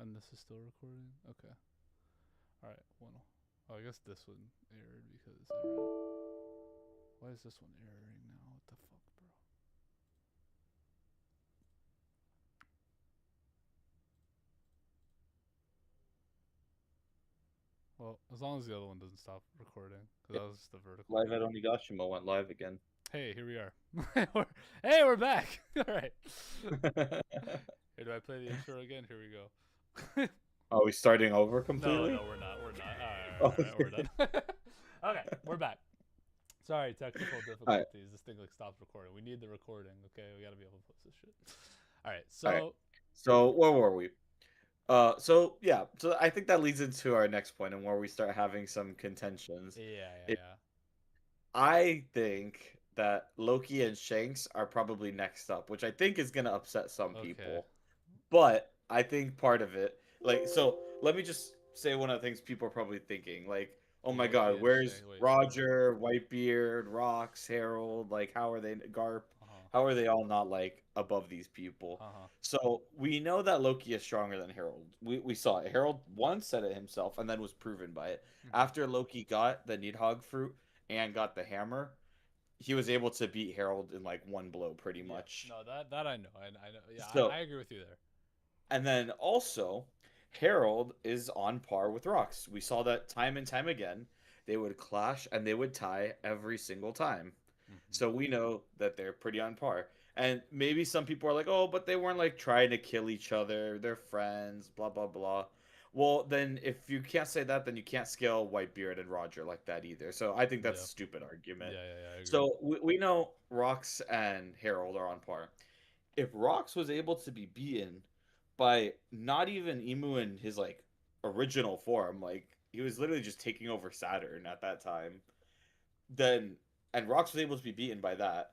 And this is still recording? Okay. Alright, well. Oh, I guess this one errored because I ran. Why is this one erroring now? What the fuck, bro? Well, as long as the other one doesn't stop recording, because that was just the vertical Live at one. Onigashima went live again. Hey, here we are. Hey, we're back! Alright. Here, do I play the intro again? Here we go. Are we starting over No, completely? we're not. We're not. Alright, we're Okay. done. Okay, we're back. Sorry, technical All right. difficulties. This thing like stopped recording. We need the recording, okay? We gotta be able to post this shit. Alright, All right. so So where were we? So yeah. So I think that leads into our next point and where we start having some contentions. It, yeah. I think that Loki and Shanks are probably next up, which I think is gonna upset some Okay. people. But I think part of it, like, so let me just say one of the things people are probably thinking, like, oh my Loki God, and where's Shay. Wait, hold on. Roger, Whitebeard, Rox, Harold? Like, how are they, Garp? Uh huh. How are they all not like above these people? Uh huh. So we know that Loki is stronger than Harold. We saw it. Harold once said it himself and then was proven by it. Mm-hmm. After Loki got the Nidhogg fruit and got the hammer, he was able to beat Harold in like one blow, pretty Yeah. much. No, that I know. I know. Yeah, I So agree with you there. And then also, Harold is on par with Rox. We saw that time and time again. They would clash and they would tie every single time. Mm-hmm. So we know that they're pretty on par. And maybe some people are like, oh, but they weren't like trying to kill each other. They're friends, blah, blah, blah. Well, then if you can't say that, then you can't scale Whitebeard and Roger like that either. So I think that's Yeah. a stupid argument. Yeah. I agree. So we know Rox and Harold are on par. If Rox was able to be beaten by not even Emu in his like original form, like he was literally just taking over Saturn at that time, then and Rox was able to be beaten by that,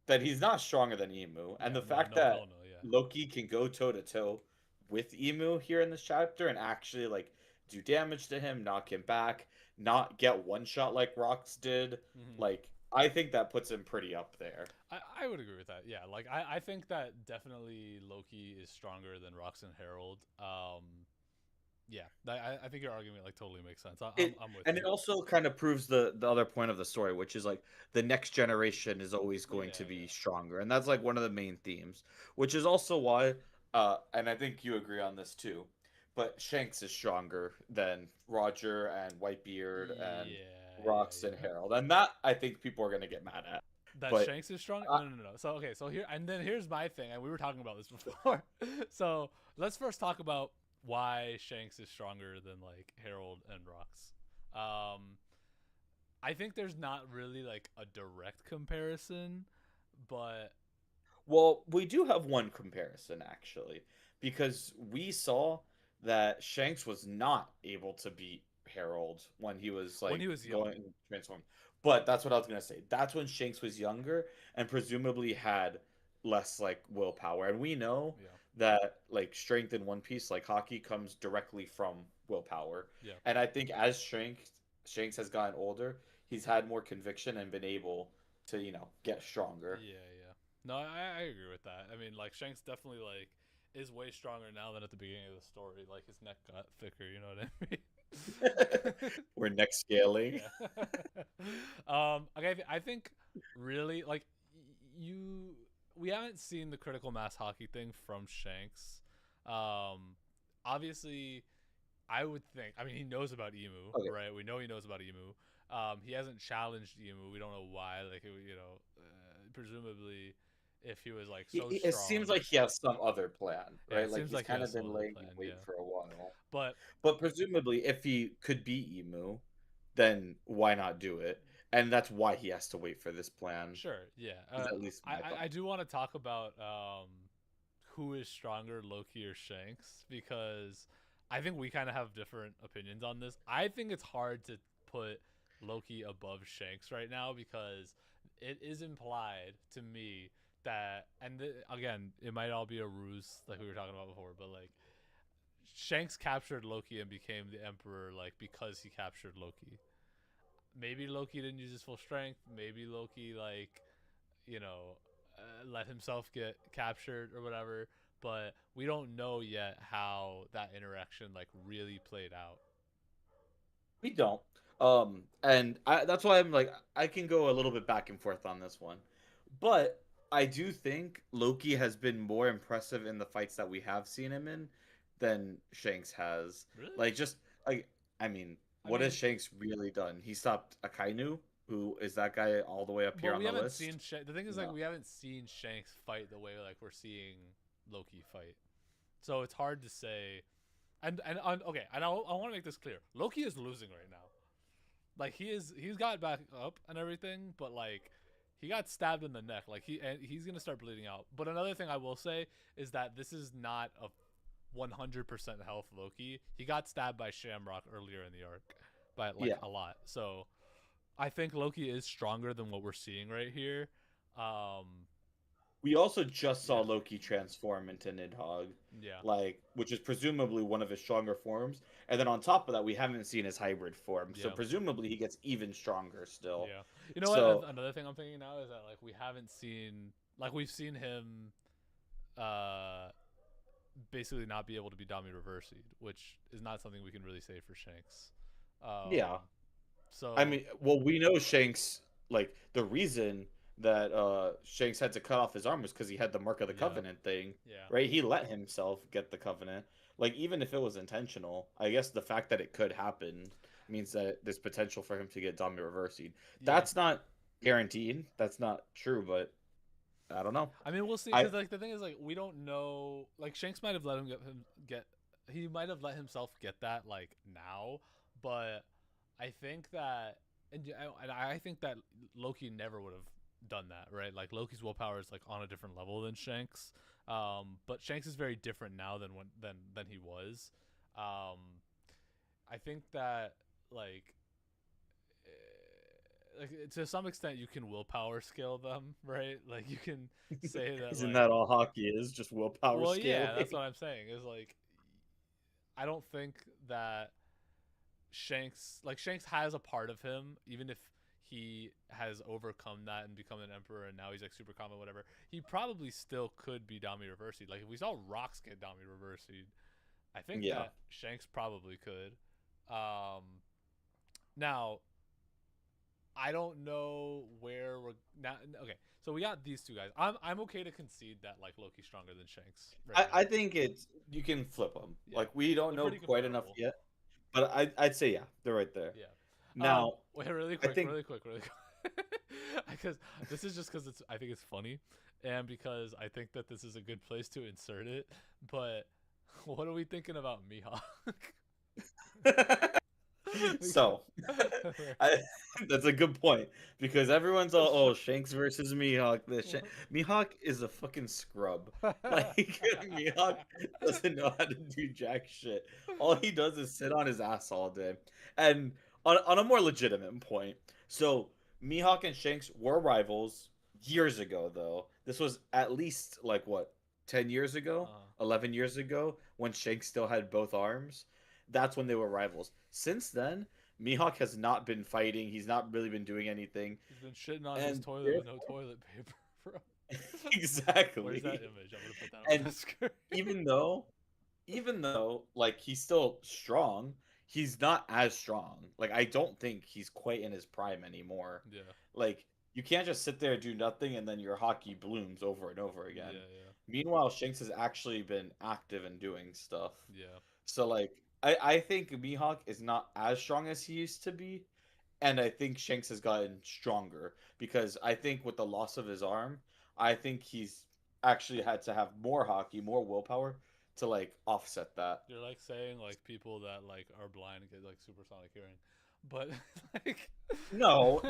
then he's not stronger than Emu. And Yeah. the No. fact No. Hell that no. Yeah. Loki can go toe to toe with Emu here in this chapter and actually like do damage to him, knock him back, not get one shot like Rox did, Mm-hmm. like I think that puts him pretty up there. I would agree with that. Yeah. Like I think that definitely Loki is stronger than Rox and Harold. Yeah. I think your argument like totally makes sense. It I'm with and you. it also kind of proves the other point of the story, which is like the next generation is always going to be Yeah. stronger, and that's like one of the main themes, which is also why, and I think you agree on this too, but Shanks is stronger than Roger and Whitebeard and Rox and Yeah. Harold, and that I think people are gonna get mad at, That but Shanks is strong? uh, No. So okay, so here and then here's my thing, and we were talking about this before. So let's first talk about why Shanks is stronger than like Harold and Rox. Um, I think there's not really like a direct comparison, but well, we do have one comparison actually, because we saw that Shanks was not able to beat Harold when he was when he like was young, going transform. But that's what I was gonna say. That's when Shanks was younger and presumably had less like willpower. And we know yeah, that like strength in One Piece, like hockey, comes directly from willpower. yeah, And I think as Shanks has gotten older, he's had more conviction and been able to, get stronger. yeah. No, I agree with that. I mean, like Shanks definitely like is way stronger now than at the beginning of the story. Like his neck got thicker. You know what I mean? We're next scaling. Yeah. Okay. I think really like you. We haven't seen the critical mass hockey thing from Shanks. Um, Obviously, I would think. I mean, he knows about Emu, Okay. right? We know he knows about Emu. He hasn't challenged Emu. We don't know why. Like, presumably, if he was like so It seems strong, like he has some other plan, yeah, right? it Like seems he's like he kind has of some been other laying in plan. wait Yeah, for a while. but But presumably, if he could beat Emu, then why not do it? And that's why he has to wait for this plan, sure, yeah. is at least my thought. I do want to talk about who is stronger, Loki or Shanks, because I think we kind of have different opinions on this. I think it's hard to put Loki above Shanks right now because it is implied to me that, and again, it might all be a ruse like we were talking about before, but like Shanks captured Loki and became the Emperor like because he captured Loki. Maybe Loki didn't use his full strength. Maybe Loki like you know let himself get captured or whatever. but we don't know yet how that interaction like really played out. We don't. And that's why I'm like, I can go a little bit back and forth on this one. But I do think Loki has been more impressive in the fights that we have seen him in than Shanks has. Really? Like, just like, I mean, I what has mean, Shanks really done? He stopped Akainu, who is that guy all the way up here but on we the haven't list? seen the thing is like No. we haven't seen Shanks fight the way like we're seeing Loki fight. So it's hard to say. And okay, and I want to make this clear. Loki is losing right now. Like he's got back up and everything, but like he got stabbed in the neck. Like he's gonna start bleeding out. But another thing I will say is that this is not a 100% health Loki. He got stabbed by Shamrock earlier in the arc, by like Yeah. a lot. So I think Loki is stronger than what we're seeing right here. Um, We also just saw yeah, Loki transform into Nidhogg, yeah, like which is presumably one of his stronger forms. And then on top of that, we haven't seen his hybrid form, so yeah, presumably he gets even stronger still. yeah. You know what? So Another thing I'm thinking now is that like we haven't seen like we've seen him uh basically not be able to be Dami reversied, which is not something we can really say for Shanks. yeah, I So mean, well, we know Shanks, like the reason that Shanks had to cut off his arm was because he had the Mark of the yeah, Covenant thing, yeah, right? He let himself get the Covenant. Like even if it was intentional, I guess the fact that it could happen means that there's potential for him to get Dami reversed. yeah. That's not guaranteed. That's not true, but I don't know. I mean, we'll see. I Because like the thing is, like we don't know. Like Shanks might have let him get. He might have let himself get that like now, but I think that and I think that Loki never would have done that, right? Like Loki's willpower is like on a different level than Shanks. But Shanks is very different now than than he was. Um, I think that like like to some extent you can willpower scale them, right? Like you can say that isn't like that all hockey is? Just willpower well yeah, that's scaling. what I'm saying. Is like I don't think that Shanks has a part of him, even if he has overcome that and become an emperor and now he's like super common, whatever, he probably still could be Dami reversied. Like if we saw Rocks get Dami reversied, I think Yeah. that Shanks probably could. Um now I don't know where we're now. Okay, so we got these two guys. I'm okay to concede that like Loki's stronger than Shanks right I now. think it's you can flip them. Yeah, Like we don't they're know pretty quite enough comparable. yet, but I'd say yeah, they're right there. Yeah. Now, Wait, really I quick, think really quick, really quick. Because this is just because it's I think it's funny, and because I think that this is a good place to insert it. But what are we thinking about Mihawk? so I, that's a good point because everyone's all oh Shanks versus Mihawk. Mihawk is a fucking scrub. Like Mihawk doesn't know how to do jack shit. All he does is sit on his ass all day. And on a more legitimate point, so Mihawk and Shanks were rivals years ago though. This was at least like what 10 years ago, uh, 11 years ago when Shanks still had both arms. That's when they were rivals. Since then, Mihawk has not been fighting. He's not really been doing anything. he's been shitting on his And toilet with no therefore, toilet paper, bro. Where's that exactly. image? I'm gonna put that on And the screen. even though, even though, like he's still strong, he's not as strong. Like I don't think he's quite in his prime anymore. Yeah, Like you can't just sit there and do nothing and then your hockey blooms over and over again. yeah, yeah, Meanwhile, Shanks has actually been active and doing stuff. yeah. So like I think Mihawk is not as strong as he used to be, and I think Shanks has gotten stronger because I think with the loss of his arm, I think he's actually had to have more hockey, more willpower to like offset that. You're like saying like people that like are blind get like supersonic hearing, but like. No,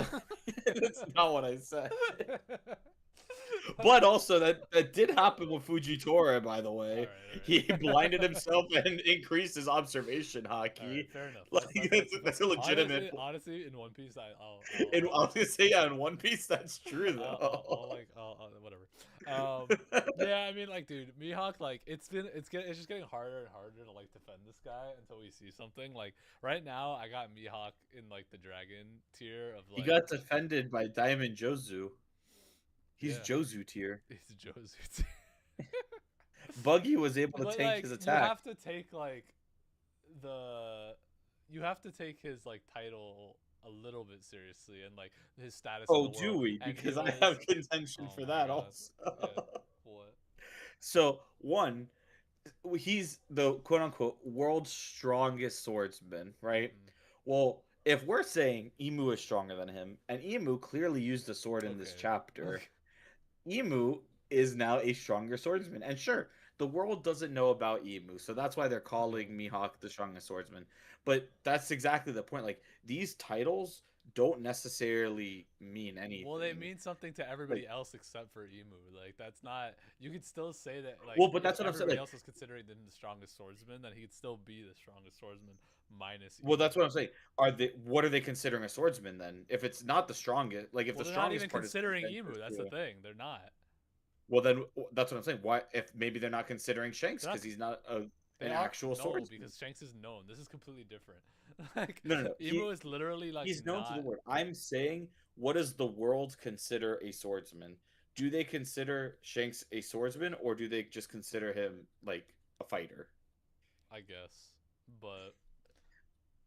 that's not what I said. But also that did happen with Fujitora, by the All way. right, He all right. blinded himself and increased his observation All right, hockey. fair enough. Like that's a legitimate. Honestly, in One Piece, In, I was gonna say yeah, in One Piece that's true I'll though. like, whatever. Yeah, I mean, like, dude, Mihawk, like, it's just getting harder and harder to like defend this guy until we see something. Like, right now, I got Mihawk in like the dragon tier of He like, got defended by Diamond Jozu. He's yeah, Jozu tier. he's Josuke. Buggy was able to But tank like his you attack. have to take like the you have to take his like title a little bit seriously and like his status in Oh, the do world. we? And he Because I was, have contention oh for my that god, also. yeah, what? So, one, he's the quote unquote world's strongest swordsman, right? Hmm. Well, if we're saying Emu is stronger than him, and Emu clearly used a sword in this Okay, chapter, okay, Emu is now a stronger swordsman. And sure, the world doesn't know about Emu, so that's why they're yeah. calling Mihawk the strongest swordsman. But that's exactly the point. Like, these titles don't necessarily mean Well, they anything. mean something to Like, everybody else except for Emu. Like that's not. You could still say that like well, but if that's what I'm saying. everybody Like, else is considering them the strongest swordsman, then he could still be the strongest swordsman minus well, Emu. that's what I'm saying. Are they? What are they considering a swordsman then? If it's not the strongest, like if Well, the they're not even strongest part is considering adventure Emu. That's the skill, thing. They're not. well then that's what I'm saying. Why? If maybe they're not considering Shanks They're not. because he's not They an are actual no swordsman. because Shanks is known. This is completely different. Like No, no, no. Emu is literally like He's known to the not. world. I'm saying, what does the world consider a swordsman? Do they consider Shanks a swordsman, or do they just consider him like a fighter? I guess, but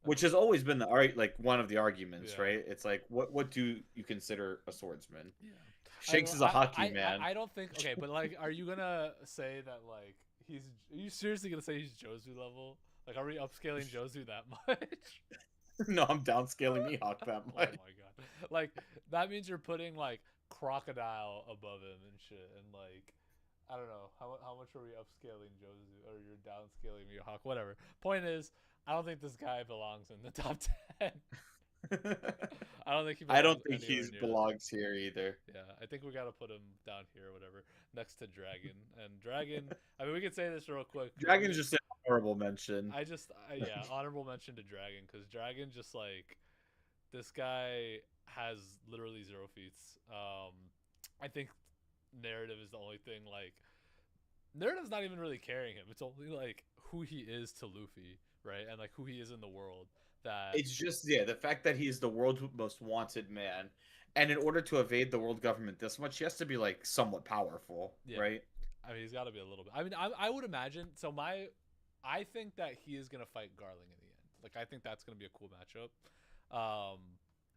I Which mean, has always been the like one of the arguments, yeah. right? It's like, what do you consider a swordsman? Yeah. I don't Shanks know. is a hockey man. I don't think okay, but like are you gonna say that like he's are you seriously gonna say he's Jozu level? Like are we upscaling Jozu that much? No, I'm downscaling Mihawk that Oh much. my god. Like that means you're putting like Crocodile above him and shit and like I don't know how much are we upscaling Jozu or you're downscaling Mihawk whatever. Point is I don't think this guy belongs in the top 10. I don't think he I belongs don't think anywhere he near the top. belongs here either. Yeah, I think we gotta put him down here or whatever, next to Dragon. And Dragon, I mean, we could say this real quick because Dragon's just an honorable mention. yeah, honorable mention to Dragon because Dragon just like this guy has literally zero feats. I think narrative is the only thing like narrative's not even really carrying him. It's only like who he is to Luffy, right, and like who he is in the world that It's just, yeah, the fact that he's the world's most wanted man, and in order to evade the world government this much, he has to be like somewhat powerful, yeah. right? I mean, he's got to be a little bit. I mean, I would imagine. So I think that he is gonna fight Garling in the end. Like, I think that's gonna be a cool matchup. Um,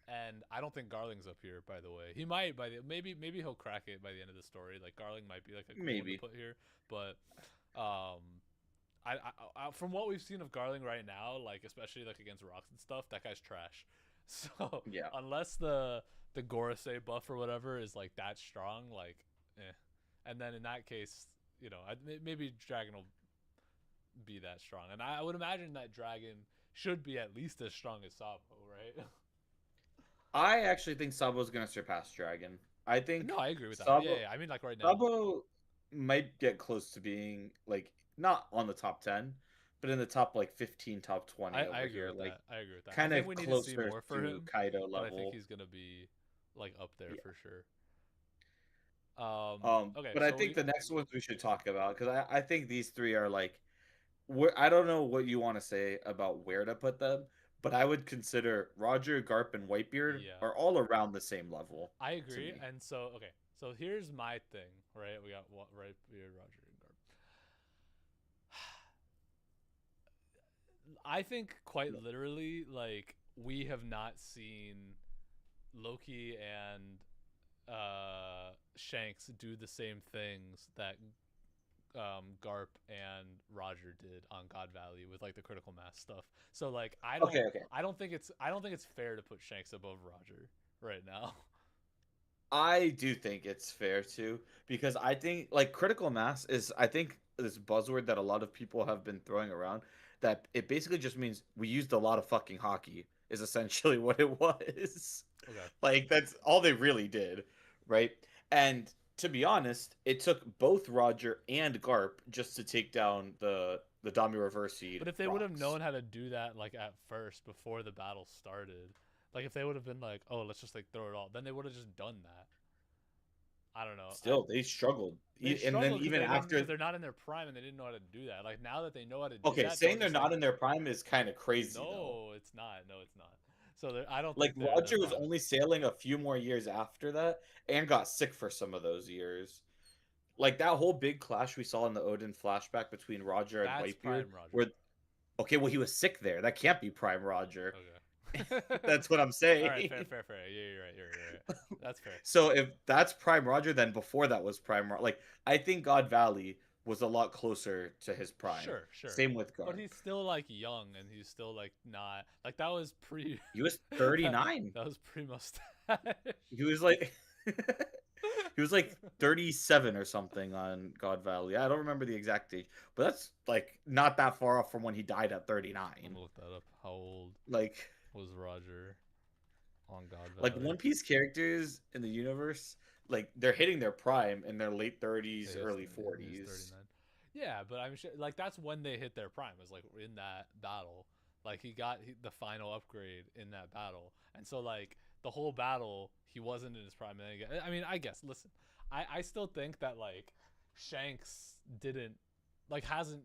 and I don't think Garling's up here. By the way, he might by the maybe he'll crack it by the end of the story. Like Garling might be like a cool one to Maybe. put here, but um, from what we've seen of Garling right now, like especially like against rocks and stuff, that guy's trash. So Yeah. unless the Gorosei buff or whatever is like that strong, like, eh. And then in that case, maybe Dragon will be that strong, and I would imagine that Dragon should be at least as strong as Sabo, right? I actually think Sabo's gonna surpass Dragon. I No, think I agree with that. Yeah, Sabo yeah. I mean, like right now. Sabo might get close to being like not on the top 10, but in the top like 15, top 20 I over agree here, with like that. I agree with that. I kind think of we need to see closer more for to him, Kaido but I think level. he's gonna be like up there Yeah. for sure. Okay, But I so think we the next ones we should talk about because I think these three are like I don't know what you want to say about where to put them, but I would consider Roger, Garp, and Whitebeard yeah, are all around the same level I to agree. me. And so okay, so here's my thing, right? We got what right here, Roger and Garp. I think quite literally, like we have not seen Loki and Shanks do the same things that Garp and Roger did on God Valley with like the critical mass stuff. So like Okay, okay. I don't think it's fair to put Shanks above Roger right now. I do think it's fair too because I think like critical mass is I think this buzzword that a lot of people have been throwing around that it basically just means we used a lot of fucking hockey is essentially what it was. Okay. Like that's all they really did, right? And to be honest, it took both Roger and Garp just to take down the Dami Reverse Seed But if they would have rocks. known how to do that like at first before the battle started, like if they would have been like, "Oh, let's just like throw it all." Then they would have just done that. I don't know. Still, they struggled. They And then struggled because even they didn't because after they're not in their prime and they didn't know how to do that. Like now that they know how to do okay, that, they'll saying they're just like not in their prime is kind of crazy though. no, it's not. No, it's not. So I don't Like think they're in their Roger was prime. only sailing a few more years after that and got sick for some of those years. like that whole big clash we saw in the Odin flashback between Roger and That's Whitebeard, Prime Roger. where okay, well he was sick there. That can't be Prime Roger. Okay. That's what I'm All right, fair, saying. fair, fair. Yeah, you're right. You're right. That's fair. So if that's Prime Roger, then before that was Prime Roger. Like I think God Valley was a lot closer to his prime. Sure, sure. Same with But Garp. he's still like young, and he's still like not like that was pre. He was that, 39. that was pre mustache. He was like he was like 37 or something on God Valley. I don't remember the exact age, but that's like not that far off from when he died at I'm 39. gonna look that up. How old Like was Roger on God like Valley? One Piece characters in the universe, like they're hitting their prime in their late Yeah, 30s, he was, early he was 40s. 39. Yeah, but I'm sure like that's when they hit their prime. Was like in that battle. Like he got the final upgrade in that battle, and so like the whole battle he wasn't in his prime. And again, I mean, I guess listen, I still think that like Shanks didn't like hasn't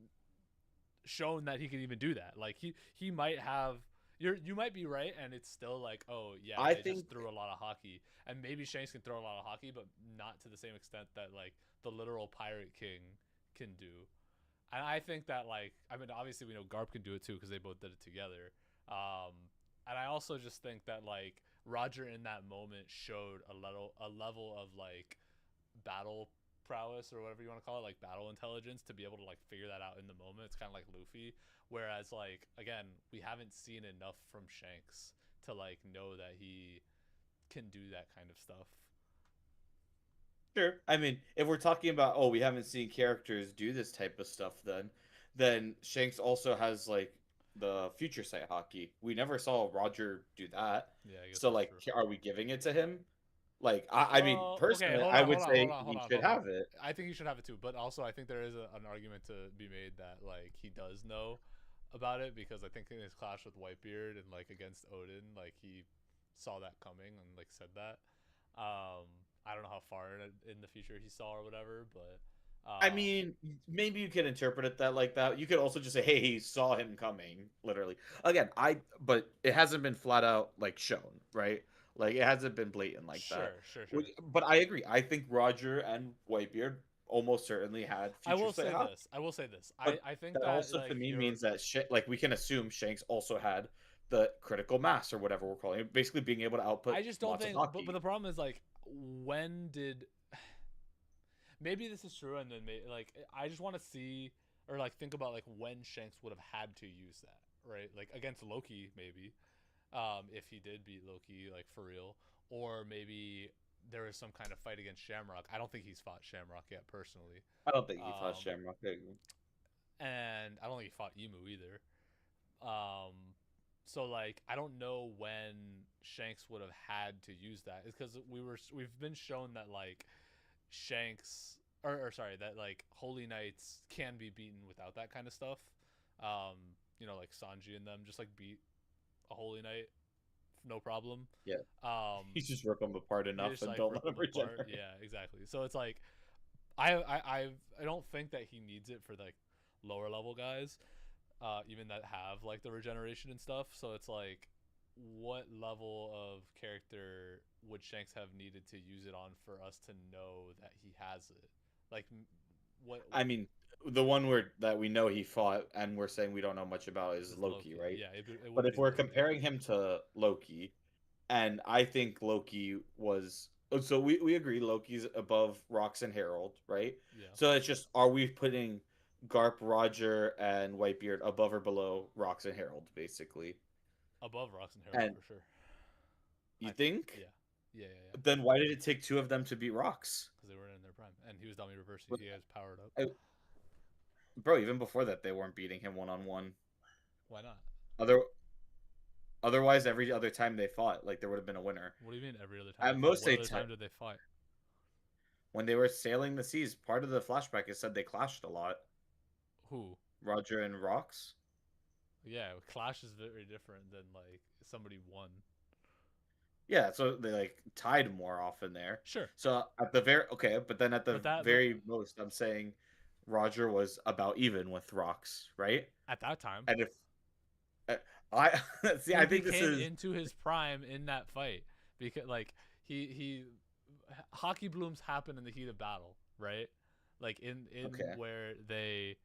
shown that he can even do that. Like he might have you might be right, and it's still like, oh yeah, I they think just threw a lot of hockey, and maybe Shanks can throw a lot of hockey, but not to the same extent that like the literal Pirate King can do. And I think that like I mean obviously we know Garp can do it too because they both did it together. Um, and I also just think that like Roger in that moment showed a level of like battle prowess or whatever you want to call it, like battle intelligence, to be able to like figure that out in the moment. It's kind of like Luffy, whereas like again we haven't seen enough from Shanks to like know that he can do that kind of stuff. sure. I mean, if we're talking about oh, we haven't seen characters do this type of stuff, then Shanks also has like the future sight hockey. We never saw Roger do that. Yeah, I guess So that's like, true. are we giving it to him? Like, I mean, Well, okay, personally, hold I on, would hold on, hold say on, hold he on, should hold on. have it. I think he should have it too, but also I think there is an argument to be made that like he does know about it because I think in his clash with Whitebeard and like against Odin, like he saw that coming and like said that. I don't know how far in the future he saw or whatever, but I um, mean, maybe you could interpret it that like that. You could also just say, "Hey, he saw him coming." Literally. Again, but it hasn't been flat out like shown, right? Like it hasn't been blatant like that. sure, sure, sure. But I agree. I think Roger and Whitebeard almost certainly had I future will sight say hockey. this. I will say this. But I think that that also to like me you're means that like we can assume Shanks also had the critical mass or whatever we're calling it, basically being able to output I just don't lots of think, but hockey. the problem is like, when did maybe this is true, and then like I just want to see or like think about like when Shanks would have had to use that, right? Like against Loki, maybe, if he did beat Loki, like for real, or maybe there was some kind of fight against Shamrock. I don't think he's fought Shamrock yet personally, I don't think he fought um, Shamrock. and I don't think he fought Emu either. Um, so like I don't know when Shanks would have had to use that. It's because we've been shown that like Shanks or sorry that like Holy Knights can be beaten without that kind of stuff. Um, like Sanji and them just like beat a Holy Knight no problem. Yeah, Um, you just rip them apart they enough just and like don't rip let them them apart. regenerate. Yeah, exactly. So it's like I don't think that he needs it for like lower level guys, even that have like the regeneration and stuff. So it's like, what level of character would Shanks have needed to use it on for us to know that he has it? Like, what I mean, the one word that we know he fought and we're saying we don't know much about is is Loki, Loki? right? Yeah, it But would if be we're Loki. comparing him to Loki, and I think Loki was so we agree Loki's above Rox and Harold, right? Yeah, So it's just are we putting Garp, Roger, and Whitebeard above or below Rox and Harold, basically? above Rox and Harold And for sure. you I think? yeah, yeah. Then why did it take two of them to beat Rox? Because they were in their prime, and he was Dami Reverse. But, He has powered up. I- bro, even before that, they weren't beating him one on one. Why not? Other Otherwise, every other time they fought, like there would have been a winner. What do you mean every other time they At fought? most, What they other time did they fight? when they were sailing the seas. Part of the flashback is said they clashed a lot. Who? Roger and Rox. Yeah, Clash is very different than like somebody won. Yeah, so they like tied more often there. Sure, So at the very okay, but then at the but that very most, I'm saying Roger was about even with Rox, right? at that time And if uh, I see, I think this came is into his prime in that fight because like he hockey blooms happen in the heat of battle, right? like in Okay. where they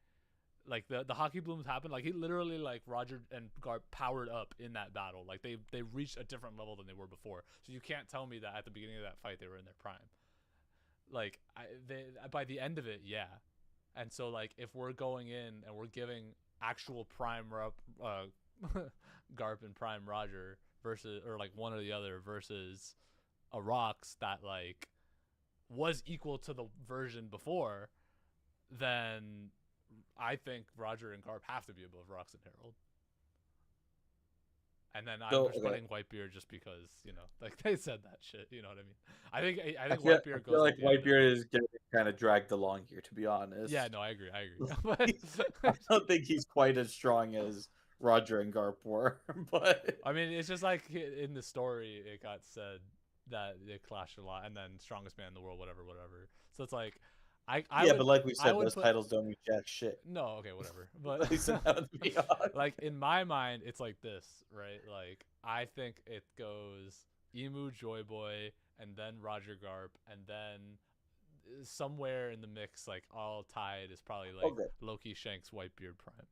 like the hockey blooms happened. Like he literally like Roger and Garp powered up in that battle. Like they reached a different level than they were before. So you can't tell me that at the beginning of that fight they were in their prime. Like by the end of it, yeah. And so like if we're going in and we're giving actual prime Garp and prime Roger versus or like one or the other versus a Rocks that like was equal to the version before, then I think Roger and Garp have to be above Rocks and Harold. And then I'm So just okay. putting Whitebeard just because like they said that shit. You know what I mean? I I think feel I Whitebeard feel goes like at the end. Whitebeard is getting kind of dragged along here, to be Yeah, honest. no, I agree. I agree. I But don't think he's quite as strong as Roger and Garp were, but I mean, it's just like in the story, it got said that they clashed a lot, and then strongest man in the world, whatever, whatever. So it's like, I yeah, would but like we I said, would those put titles don't mean jack shit. no, okay, whatever. But At least in that would be odd. like in my mind, it's like this, right? Like I think it goes Emu, Joy Boy, and then Roger Garp, and then somewhere in the mix, like all tied, is probably like Okay. Loki, Shanks, Whitebeard, Prime.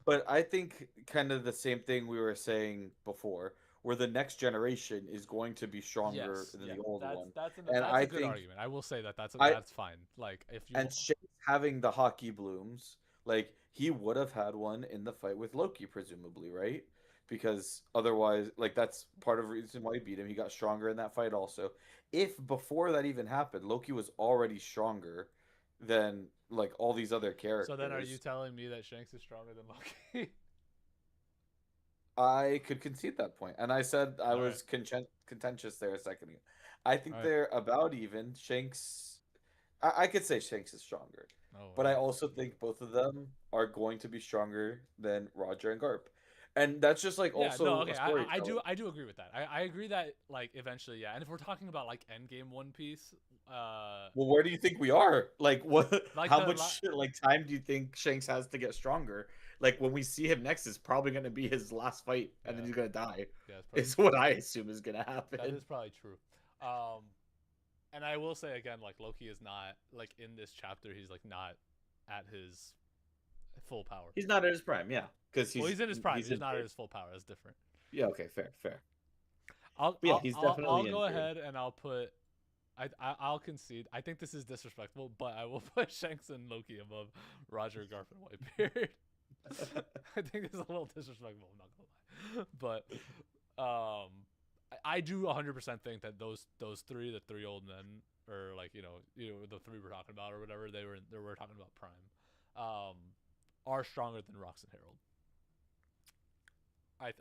But I think kind of the same thing we were saying before, where the next generation is going to be stronger Yes, than yeah, the old one. And that's I a good think argument. I will say that I that's fine. Like if you and Shanks having the hockey blooms, like he would have had one in the fight with Loki, presumably, right? Because otherwise, like that's part of the reason why he beat him. He got stronger in that fight also. If before that even happened, Loki was already stronger than like all these other so then are you characters, telling me that Shanks is stronger than Loki? I could concede that point. And I said I All right, was contentious there a second ago. I all think right. they're about even. Shanks, I could say Shanks is stronger, Oh but I wow. also think both of them are going to be stronger than Roger and Garp. And that's just like Yeah, no, also a okay, storytelling. I do agree with that. I agree that like eventually, yeah. And if we're talking about like Endgame One Piece, Well, where do you think we are? Like, what? like How the much like time do you think Shanks has to get stronger? Like, when we see him next, is probably going to be his last fight, and then yeah, he's going to die. yeah, it's probably Is true. what I assume is going to That happen. is probably true. Um, and I will say again, like Loki is not like in this chapter. He's like not at his full power. He's not at his prime, yeah, because Well, he's in his prime. he's He's in not at third. his full power. That's different. Yeah, okay, fair, fair. I'll But yeah, I'll he's I'll, I'll definitely in go third. ahead and I'll put. I'll concede. I think this is disrespectful, but I will put Shanks and Loki above Roger, Garf, and Whitebeard. I think it's a little disrespectful. I'm not gonna lie, but I do 100% think that those three, the three old men, or like the three we're talking about or whatever they were talking about prime, um, are stronger than Rox and Harold.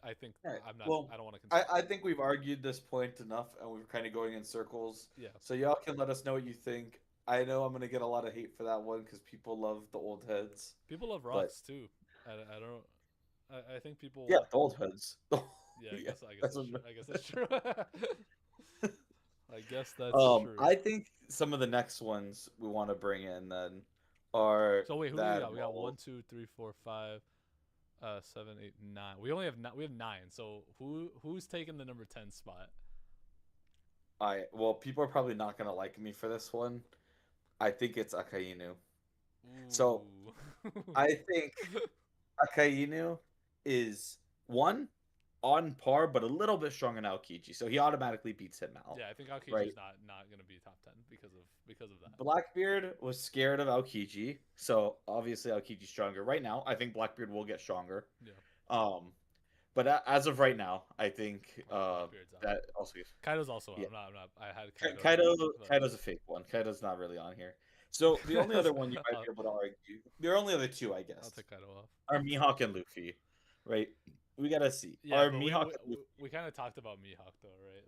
I think All right. I'm not. Well, I don't want to concede. I think we've argued this point enough, and we're kind of going in circles. Yeah, So y'all can let us know what you think. I know I'm gonna get a lot of hate for that one because people love the old heads, people love but Rox too. I don't. I think yeah, people. the old heads. Yeah, Yeah, I guess that's that's what. true. I guess that's true. I guess that's true. I think some of the next ones we want to bring in then are So wait, who do we that got? We got one, two, three, four, five, 7, 8, 9. We only have we have 9. So who's taking the number 10 spot? I well, people are probably not gonna like me for this one. I think it's Akainu. So Ooh. I think Akainu is one on par, but a little bit stronger than Aokiji, so he automatically beats him out, Yeah, I think right? Aokiji's not gonna be top 10 because of that. Blackbeard was scared of Aokiji, so obviously Aokiji's stronger. Right now, I think Blackbeard will get stronger. Yeah, Um, but as of right now, I think Blackbeard's out. that also Kaido's also out. yeah. I'm not. I had Kaido in Kaido mind, but Kaido's a fake one. Kaido's not really on here. So the only other one you might I'll, be able to argue, there are only other two, I I'll guess, take Kaido off. are Mihawk and Luffy, right? We gotta see. Yeah, Are but Mihawk and Luffy we kind of talked about Mihawk though, right?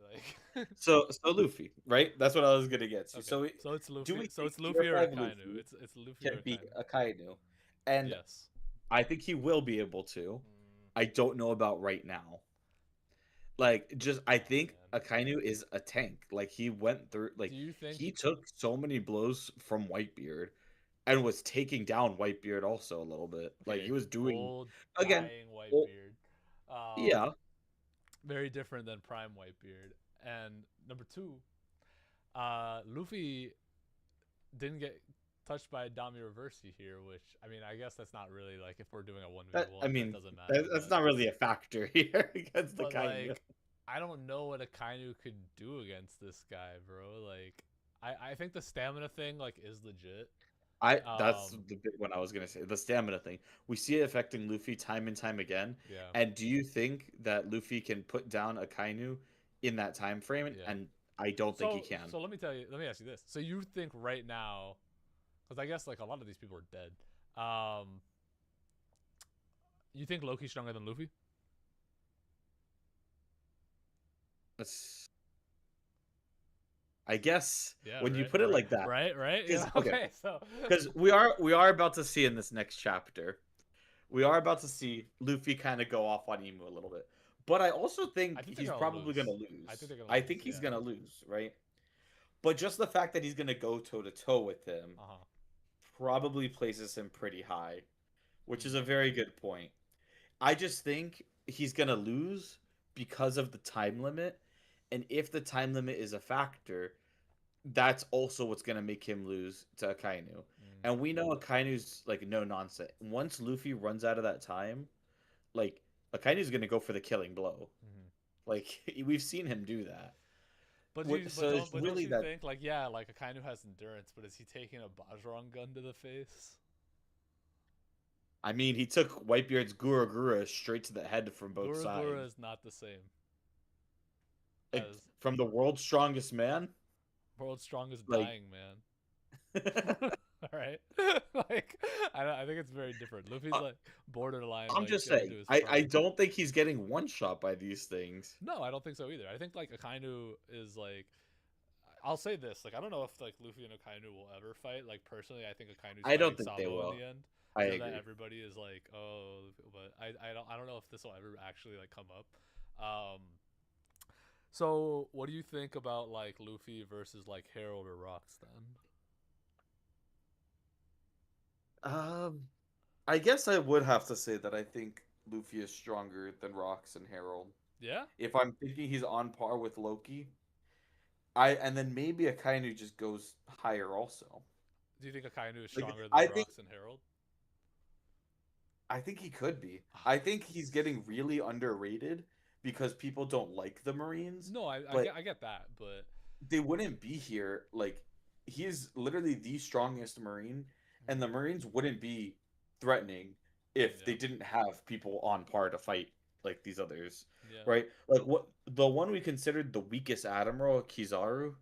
Like, so Luffy, right? That's what I was gonna get to. okay, so it's Do Luffy. we So think it's Gear Luffy or 5 Akainu. Luffy It's Luffy or can beat Akainu. Akainu? And Yes. I think he will be able to. Mm, I don't know about right now. Like, just I oh think man. Akainu is a tank. Like he went through, Do like you think? he took so many blows from Whitebeard, and was taking down Whitebeard also a little bit. Like Okay, he was doing old again. dying Well, Whitebeard. yeah, Very different than Prime Whitebeard. And number two, Luffy didn't get touched by Dami Reversi here, which I mean, I guess that's not really like if we're doing a one v That I one, that mean, doesn't matter. that's not really a factor here against the But Kainu. like, I don't know what a Kainu could do against this guy, bro. Like, I think the stamina thing like is legit. That's Um, the big one I was gonna say. The stamina thing. We see it affecting Luffy time and time again. yeah, And do you think that Luffy can put down a Kainu in that time frame? yeah. And I don't think he So can. so let me ask you this. So you think right now, because I guess like a lot of these people are dead. You think Loki's stronger than Luffy? That's, I guess Yeah, when you right, put it right, like that, right. because Yeah, okay, okay. So because we are about to see in this next chapter, we are about to see Luffy kind of go off on Emu a little bit. But I also I think think they're he's gonna probably gonna lose. I think lose. they're gonna I lose. think he's Yeah. gonna lose, right? But just the fact that he's gonna go toe to toe with him Uh huh. probably places him pretty high, which is Mm, a very good point. I just think he's gonna lose because of the time limit, and if the time limit is a factor, that's also what's gonna make him lose to Akainu. mm, And we know Akainu's like no nonsense. Once Luffy runs out of that time, like Akainu's gonna go for the killing blow. mm. Like we've seen him do that. But do you, So it's but don't really you that. think like yeah, like a kind who has endurance, but is he taking a Bajrang gun to the face? I mean, he took Whitebeard's Gura Gura straight to the head from both Gura Gura sides. is not the same Like as from the world's strongest man. world's strongest Like dying man. All right, like I think it's very different. Luffy's I- like borderline, I'm like just getting to saying, his I prime. don't think he's getting one shot by these things. No, I don't think so either. I think like Akainu is like I'll say this, like I don't know if like Luffy and Akainu will ever fight. Like personally, I think Akainu's I fighting don't think they Sabo in will. the end. I I know that agree. everybody is like, oh, but I don't know if this will ever actually like come up. Um, so what do you think about like Luffy versus like Harold or Rocks then? Um, I guess I would have to say that I think Luffy is stronger than Rox and Harold. Yeah, If I'm thinking he's on par with Loki, I and then maybe Akainu just goes higher also. do you think Akainu is Like stronger than I think Rocks and Harold? I think he could be. I think he's getting really underrated because people don't like the Marines, No, but I get that, but they wouldn't be here. Like he is literally the strongest Marine, and the Marines wouldn't be threatening if yeah, they didn't have people on par to fight like these others, yeah, right? Like what the one we considered the weakest admiral, Kizaru,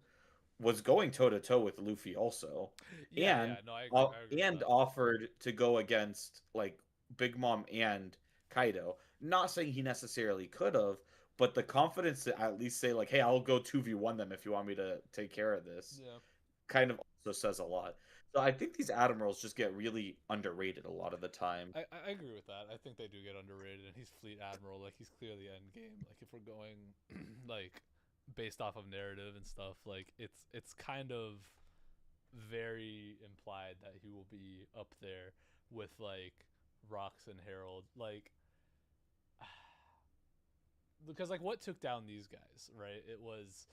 was going toe to toe with Luffy also, yeah, yeah. No, I agree with and that. offered to go against like Big Mom and Kaido. Not saying he necessarily could have, but the confidence to at least say like, "Hey, I'll go 2v1 them if you want me to take care of this," Yeah. kind of also says a lot. So I think these admirals just get really underrated a lot of the time. I agree with that. I think they do get underrated, and he's fleet admiral. Like he's clearly end game. Like if we're going like based off of narrative and stuff, like it's kind of very implied that he will be up there with like Rox and Harold. Like because like what took down these guys, right? It was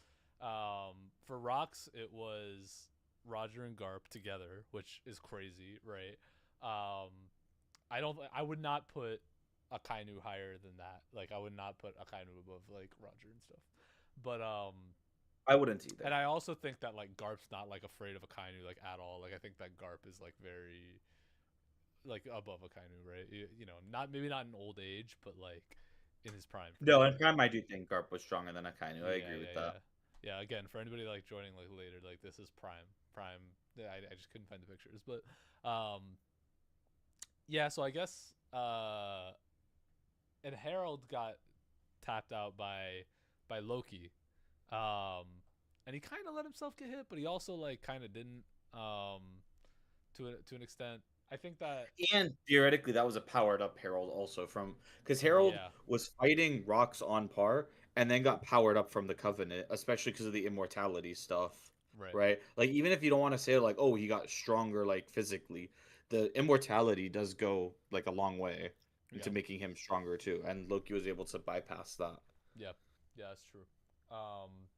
for Rox, it was Roger and Garp together, which is crazy, right? Um, I would not put Akainu higher than that. Like I would not put Akainu above like Roger and stuff. But I wouldn't and either. I also think that like Garp's not like afraid of Akainu like at all. Like I think that Garp is like very like above Akainu, right? You know, not maybe not in old age, but like in his prime for No, in sure. prime I do think Garp was stronger than Akainu. I Yeah, agree with yeah, that. yeah. Yeah, again, for anybody like joining like later, like this is prime. Prime. Yeah, I just couldn't find the pictures, but yeah, so I guess and Harold got tapped out by Loki. Um and he kind of let himself get hit, but he also like kind of didn't to an extent. I think that And theoretically, that was a powered up Herald also from because Herald yeah, was fighting rocks on par and then got powered up from the Covenant, especially because of the immortality stuff, right. right? Like even if you don't want to say like, oh, he got stronger like physically, the immortality does go like a long way Yeah. into making him stronger too, and Loki was able to bypass that. Yeah. Yeah, that's true. Um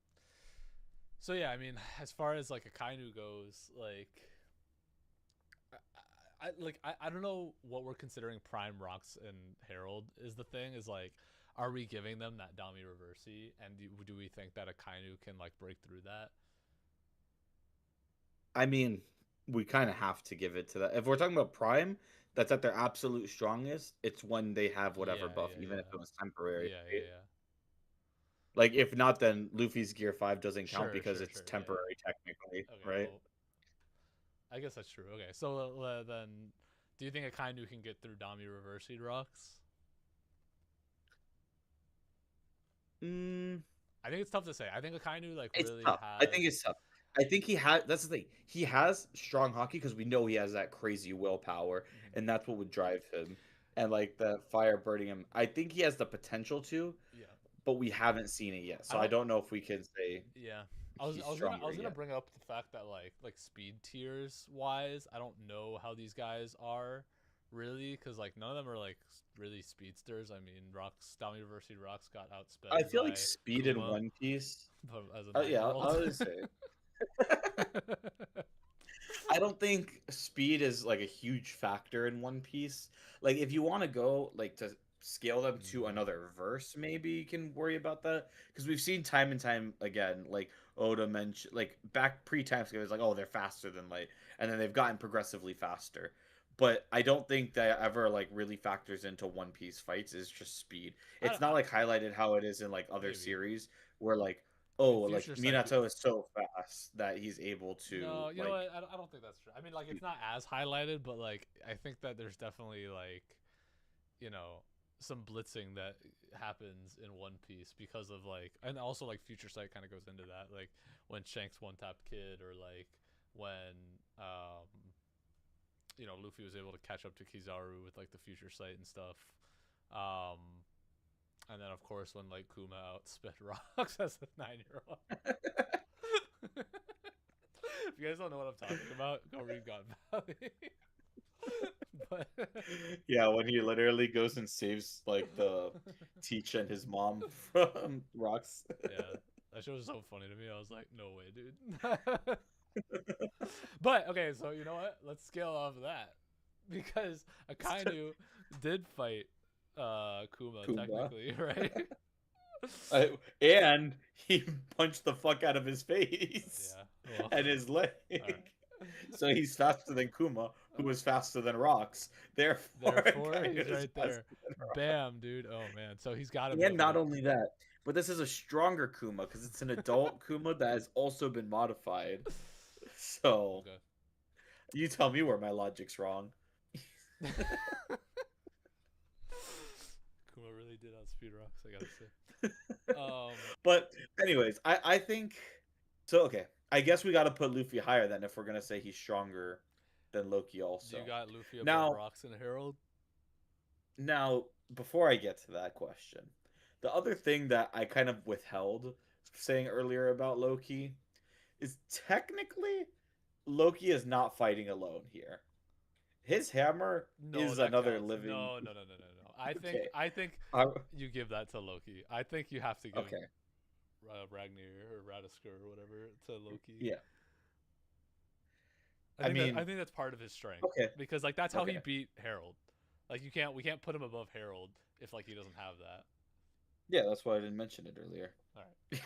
so yeah, I mean, as far as like Akainu goes, like I don't know what we're considering Prime Rocks and Herald is the thing is like, are we giving them that Dami Reversi, and do we think that Akainu can like break through that? I mean, we kind of have to give it to that. If we're talking about Prime, that's at their absolute strongest. It's when they have whatever Yeah, buff, yeah, even if yeah, it was temporary. yeah, Right? yeah, yeah. Like, if not, then Luffy's Gear 5 doesn't count Sure, because sure, it's sure. Yeah, temporary, technically, yeah. Okay, right? well, I guess that's true. Okay, so then, do you think Akainu can get through Dami Reversi Rocks? Mm, I think it's tough to say. I think Akainu like it's really tough. I has. think it's tough. I think he has. That's the thing. He has strong hockey because we know he has that crazy willpower, Mhm. and that's what would drive him. And like the fire burning him, I think he has the potential to, Yeah, but we haven't seen it yet. I So I don't. don't know if we can say Yeah, he's I stronger was gonna yet. bring up the fact that like speed tiers wise, I don't know how these guys are really because like none of them are like really speedsters. I mean, Rocks Dami University Rocks got I outsped feel like by speed in Kuma One Piece. as a Yeah, 9 year I old. would say. I don't think speed is like a huge factor in One Piece. Like if you want to go like to scale them to Mm, another verse, maybe you can worry about that because we've seen time and time again like Oda mentioned like back pre-time skip it's like oh they're faster than light and then they've gotten progressively faster. But I don't think that ever like really factors into One Piece fights is just speed. It's not I like highlighted how it is in like other maybe. series where like I mean, oh like Future Sight. Minato is so fast that he's able to No, you know like what? I don't think that's true. I mean, like it's not as highlighted, but like I think that there's definitely like you know some blitzing that happens in One Piece because of like, and also like Future Sight kind of goes into that, like when Shanks one tapped Kid, or like when Luffy was able to catch up to Kizaru with like the Future Sight and stuff. Um, and then of course when like Kuma outsped Rocks as a 9 year old. If you guys don't know what I'm talking about, go read God Valley. But Yeah, when he literally goes and saves like the Teach and his mom from rocks. yeah, that show was so funny to me. I was like, no way, dude. But okay, so you know what? Let's scale off of that because Akainu did fight Kuma Kumba. technically, right? And he punched the fuck out of his face Yeah. Well, and his leg. all right. So he's faster than Kuma, who was faster than Rocks. Therefore, Therefore, Akainu he's is right faster there. than Bam, dude. Oh man. So he's got to Rocks. be And able not to. only that, but this is a stronger Kuma because it's an adult Kuma that has also been modified. So Okay. you tell me where my logic's wrong. Kuma really did outspeed Rocks. I gotta say. But anyways, I think so. Okay, I guess we got to put Luffy higher then if we're gonna say he's stronger than Loki. Do you Also, got Luffy above now Rocks and Herald? now before I get to that question, the other thing that I kind of withheld saying earlier about Loki is technically Loki is not fighting alone here. His hammer No, is that another counts. living. No, no, no, no, no, no. Okay, I think I, you give that to Loki. I think you have to give okay, Ragnar or Radisker or whatever to Loki. yeah. I I mean, think that's part of his strength okay, because like that's how he okay. beat Harold. Like we can't put him above Harold if like he doesn't have that. Yeah, that's why I didn't mention it earlier. All right.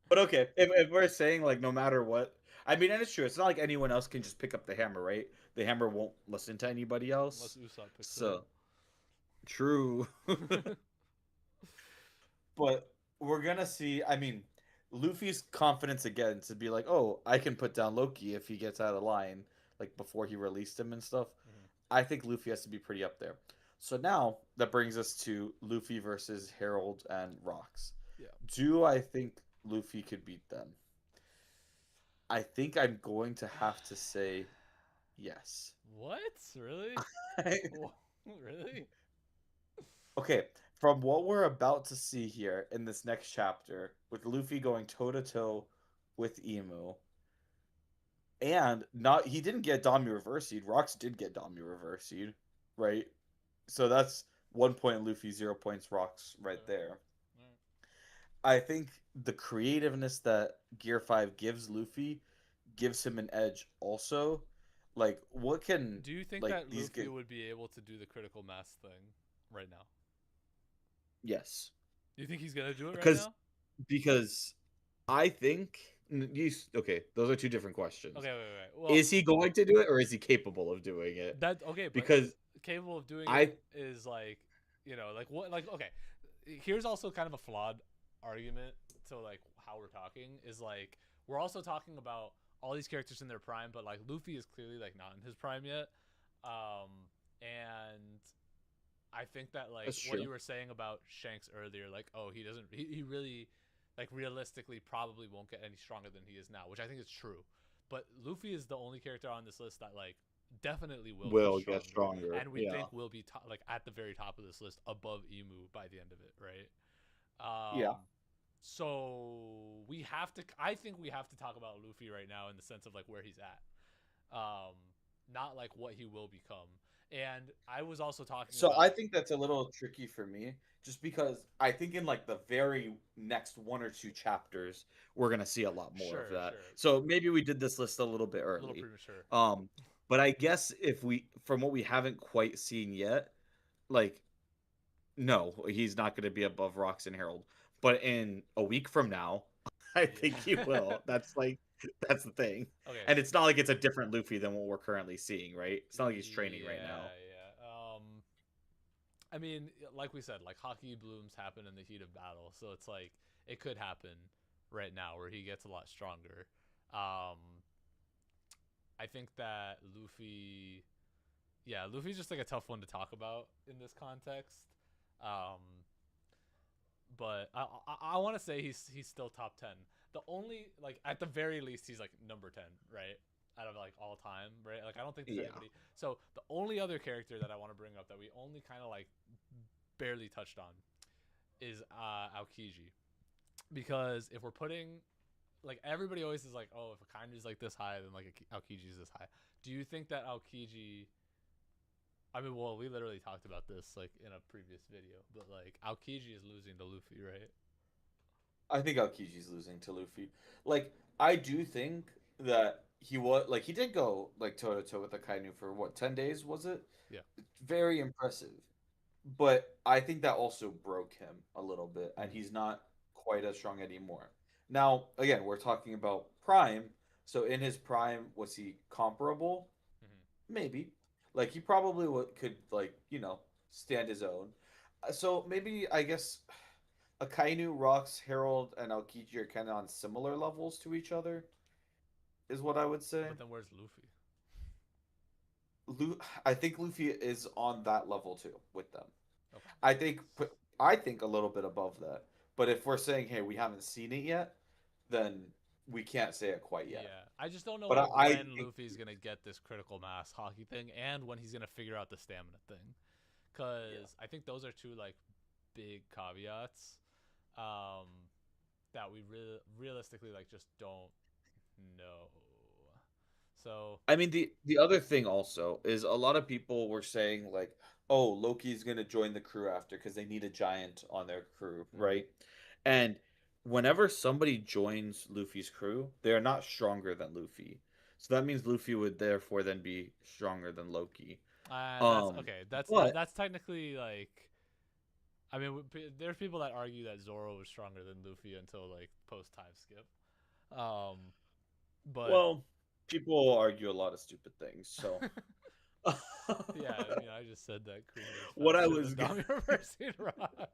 But okay, if we're saying like no matter what, I mean, and it's true. It's not like anyone else can just pick up the hammer, right? The hammer won't listen to anybody Unless else. Usopp picks it So true. up. But we're gonna see. I mean, Luffy's confidence again to be like, oh, I can put down Loki if he gets out of line, like before he released him and stuff. Mhm. I think Luffy has to be pretty up there. So now that brings us to Luffy versus Harold and Rocks. Yeah. Do I think Luffy could beat them? I think I'm going to have to say yes. What? Really? Really? Okay, from what we're about to see here in this next chapter, with Luffy going toe to toe with Emu, and not he didn't get Dami reversied. Rocks did get Dami reversied, right? So that's 1 point Luffy, 0 points Rocks right Okay. there. All right. I think the creativeness that Gear 5 gives Luffy gives him an edge also. Like, what can Do you think like that these Luffy get? would be able to do the critical mass thing right now? Yes, Do you think he's gonna do it right because now? because I think okay. Those are two different questions. Okay, wait, wait. Well, Is he going to do it, or is he capable of doing it? that okay, but Because capable of doing it I is like, like what, like okay. Here's also kind of a flawed argument to like how we're talking is like we're also talking about all these characters in their prime, but like Luffy is clearly like not in his prime yet. And I think that like that's what true. you were saying about Shanks earlier, like oh he doesn't he really like realistically probably won't get any stronger than he is now, which I think is true. But Luffy is the only character on this list that like definitely will get Will get stronger, stronger. and we Yeah. think will be like at the very top of this list above Emu by the end of it, right? Yeah. So we have to. I think we have to talk about Luffy right now in the sense of like where he's at, not like what he will become. And I was also talking So I about think that's a little tricky for me, just because I think in like the very next one or two chapters, we're gonna see a lot more of sure, that. sure, So maybe we did this list a little bit a little early. premature. Um, but I guess if we, from what we haven't quite seen yet, like, no, he's not gonna be above Rocks and Harold. But in a week from now, I think he Yeah. will. That's like that's the thing. Okay. And it's not like it's a different Luffy than what we're currently seeing, right? It's not like he's training right now. Yeah, yeah. I mean, like we said, like hockey blooms happen in the heat of battle, so it's like it could happen right now where he gets a lot stronger. Um, I think that Luffy, yeah, Luffy's just like a tough one to talk about in this context. Um, but I want to say he's still top 10. The only like at the very least he's like number 10, right? Out of like all time, right? Like I don't think there's Yeah. anybody. So the only other character that I want to bring up that we only kind of like barely touched on is Aokiji, because if we're putting like everybody always is like, oh, if Akainu is like this high, then like Aokiji is this high. Do you think that Aokiji? I mean, well, we literally talked about this like in a previous video, but like Aokiji is losing to Luffy, right? I think Aokiji's losing to Luffy. Like, I do think that he did go like toe to toe with Akainu for what, 10 days was it? Yeah. Very impressive. But I think that also broke him a little bit, and Mm-hmm. he's not quite as strong anymore. Now, again, we're talking about prime. So in his prime, was he comparable? Mm-hmm. Maybe. Like he probably could like, stand his own. So maybe I guess Akainu, Rocks, Herald, and Aokiji are kind of on similar levels to each other, is what I would say. But then where's Luffy? I think Luffy is on that level too with them. Okay. I think I think a little bit above that. But if we're saying, hey, we haven't seen it yet, then we can't say it quite yet. Yeah, I just don't know But like I when think, Luffy's gonna get this critical mass hockey thing, and when he's gonna figure out the stamina thing, yeah. because I think those are two like big caveats um, that we realistically like just don't know. So I mean, the other thing also is a lot of people were saying like, oh, Loki's gonna join the crew after because they need a giant on their crew, mm, right? And whenever somebody joins Luffy's crew, they are not stronger than Luffy. So that means Luffy would therefore then be stronger than Loki. that's Um, okay. but That's technically like. I mean, there's people that argue that Zoro was stronger than Luffy until like post time skip. Um, but well, people argue a lot of stupid things. So yeah, I just said that Kuma is what I faster was than Dami reversing rods.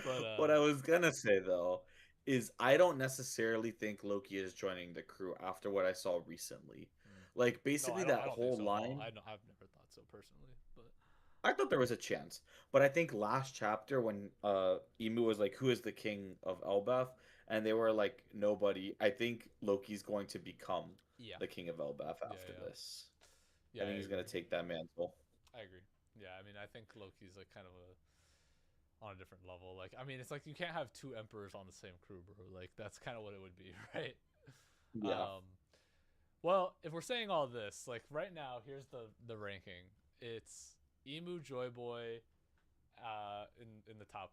But what I was gonna say though is I don't necessarily think Loki is joining the crew after what I saw recently. mm. Like No, basically I that don't think whole so at all. line, I've never thought so personally, but I thought there was a chance. But I think last chapter when Emu was like, who is the king of Elbaf? And they were like, nobody. I think Loki's going to become yeah, the king of Elbaf yeah, after yeah, this. yeah. I I think he's gonna agree. take that mantle. I agree. Yeah, I mean, I think Loki's like kind of on a different level. Like, I mean, it's like you can't have two emperors on the same crew, bro. Like, that's kind of what it would be, right? Yeah. Um, well, if we're saying all this, like right now, here's the ranking. It's Emu, Joy Boy, in the top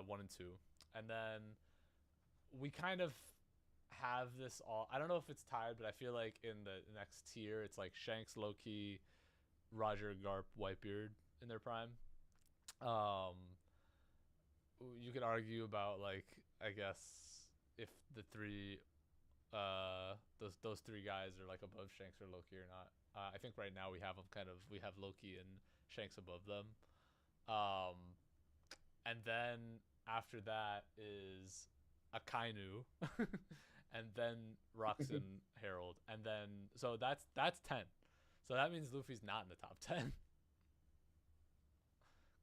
1 and 2, and then we kind of have this all. I don't know if it's tied, but I feel like in the next tier, it's like Shanks, Loki, Roger, Garp, Whitebeard in their prime. Um, you could argue about like I guess if the three those three guys are like above Shanks or Loki or not. I think right now we have Loki and Shanks above them. Um, and then after that is Akainu, and then Rux and Harold, and then so that's 10. So that means Luffy's not in the top 10.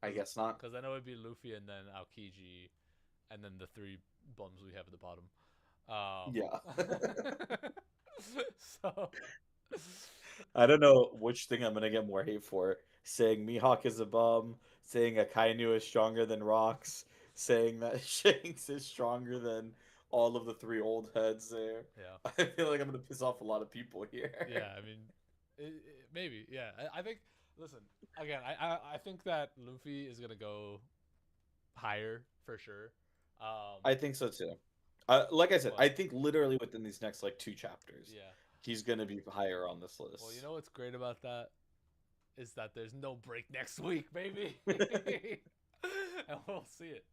I guess not. Because then it would be Luffy and then Aokiji, and then the three bums we have at the bottom. Yeah. So I don't know which thing I'm gonna get more hate for. Saying Mihawk is a bum, saying Akainu is stronger than Rocks, saying that Shanks is stronger than all of the three old heads there. yeah, I feel like I'm gonna piss off a lot of people here. yeah. I mean, maybe. Yeah, I think. Listen, again, I think that Luffy is gonna go higher for sure. I think so too. Like I said, But I think literally within these next like 2 chapters, yeah. he's gonna be higher on this list. Well, you know what's great about that is that there's no break next week, baby, and we'll see it.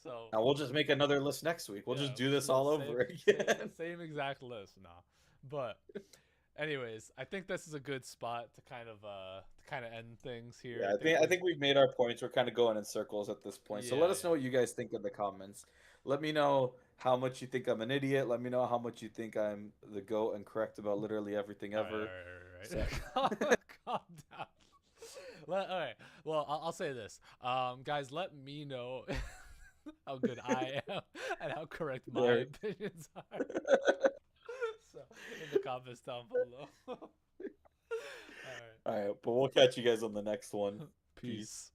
So Now we'll just make another list next week. We'll yeah, just do this all over again. Same exact list, nah. But anyways, I think this is a good spot to kind of end things here. Yeah, I think we've made our points. We're kind of going in circles at this point. So Yeah, let us yeah. know what you guys think in the comments. Let me know how much you think I'm an idiot. Let me know how much you think I'm the GOAT and correct about literally everything ever. All right. Calm down. All right. Well, I'll say this, guys. Let me know how good I am and how correct my opinions are. So in the comments down below. All right. All right, but we'll catch you guys on the next one. Peace.